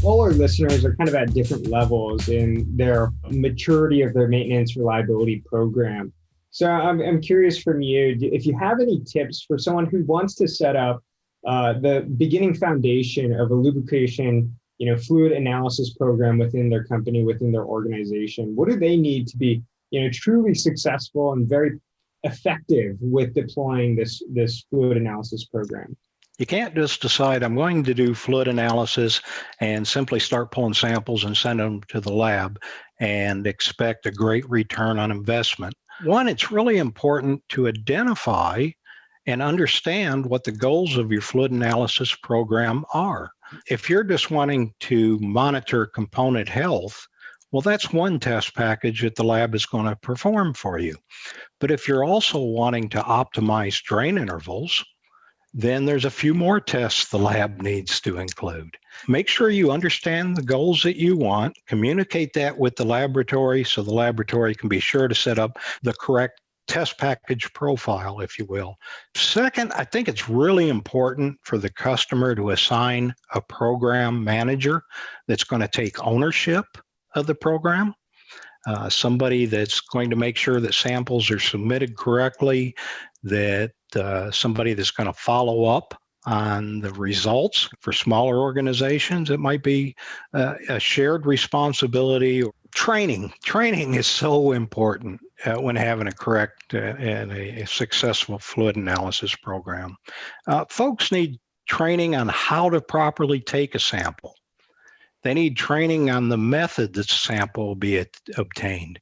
All our listeners are kind of at different levels in their maturity of their maintenance reliability program. So I'm curious from you, if you have any tips for someone who wants to set up the beginning foundation of a lubrication, fluid analysis program within their company, within their organization. What do they need to be, truly successful and very effective with deploying this fluid analysis program? You can't just decide I'm going to do fluid analysis and simply start pulling samples and send them to the lab and expect a great return on investment. One, it's really important to identify and understand what the goals of your fluid analysis program are. If you're just wanting to monitor component health, well, that's one test package that the lab is going to perform for you. But if you're also wanting to optimize drain intervals, then there's a few more tests the lab needs to include. Make sure you understand the goals that you want, communicate that with the laboratory so the laboratory can be sure to set up the correct test package profile, if you will. Second, I think it's really important for the customer to assign a program manager that's going to take ownership of the program. Somebody that's going to make sure that samples are submitted correctly, that somebody that's going to follow up on the results. For smaller organizations, it might be a shared responsibility. Training is so important when having a correct and a successful fluid analysis program. Folks need training on how to properly take a sample. They need training on the method that the sample will be obtained.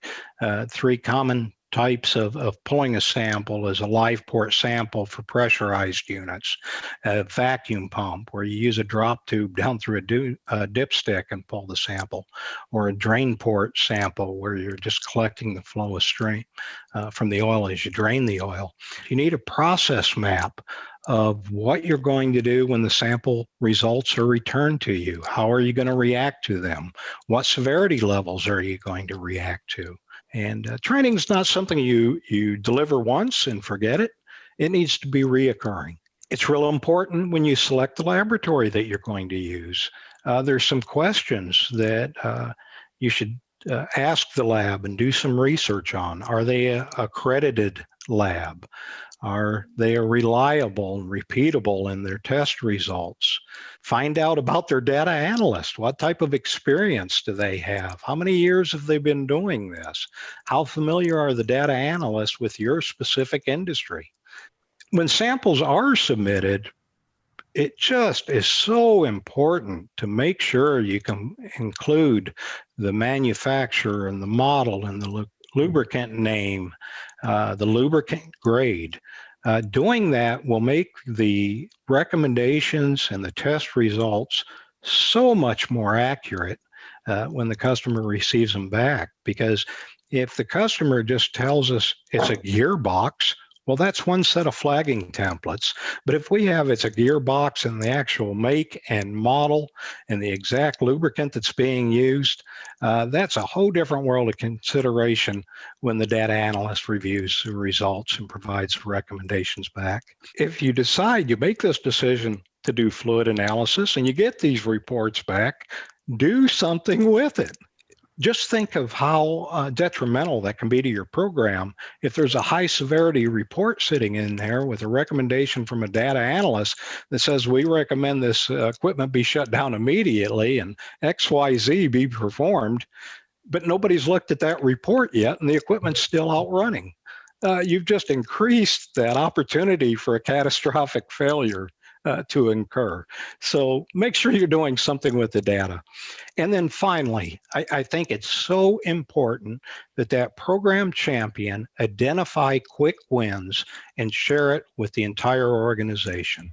Three common types of pulling a sample is a live port sample for pressurized units, a vacuum pump where you use a drop tube down through a dipstick and pull the sample, or a drain port sample where you're just collecting the flow of stream from the oil as you drain the oil. You need a process map of what you're going to do when the sample results are returned to you. How are you going to react to them? What severity levels are you going to react to? And training is not something you deliver once and forget it. It needs to be reoccurring. It's real important when you select the laboratory that you're going to use. There's some questions that you should ask the lab and do some research on. Are they an accredited lab? Are they reliable and repeatable in their test results? Find out about their data analyst. What type of experience do they have? How many years have they been doing this? How familiar are the data analysts with your specific industry? When samples are submitted, it just is so important to make sure you can include the manufacturer and the model and the lubricant name, the lubricant grade. Doing that will make the recommendations and the test results so much more accurate when the customer receives them back. Because if the customer just tells us it's a gearbox, well, that's one set of flagging templates. But if we have it's a gearbox and the actual make and model and the exact lubricant that's being used, that's a whole different world of consideration when the data analyst reviews the results and provides recommendations back. If you decide you make this decision to do fluid analysis and you get these reports back, do something with it. Just think of how detrimental that can be to your program if there's a high severity report sitting in there with a recommendation from a data analyst that says we recommend this equipment be shut down immediately and XYZ be performed, but nobody's looked at that report yet and the equipment's still out running. You've just increased that opportunity for a catastrophic failure to incur. So make sure you're doing something with the data. And then finally, I think it's so important that program champion identify quick wins and share it with the entire organization.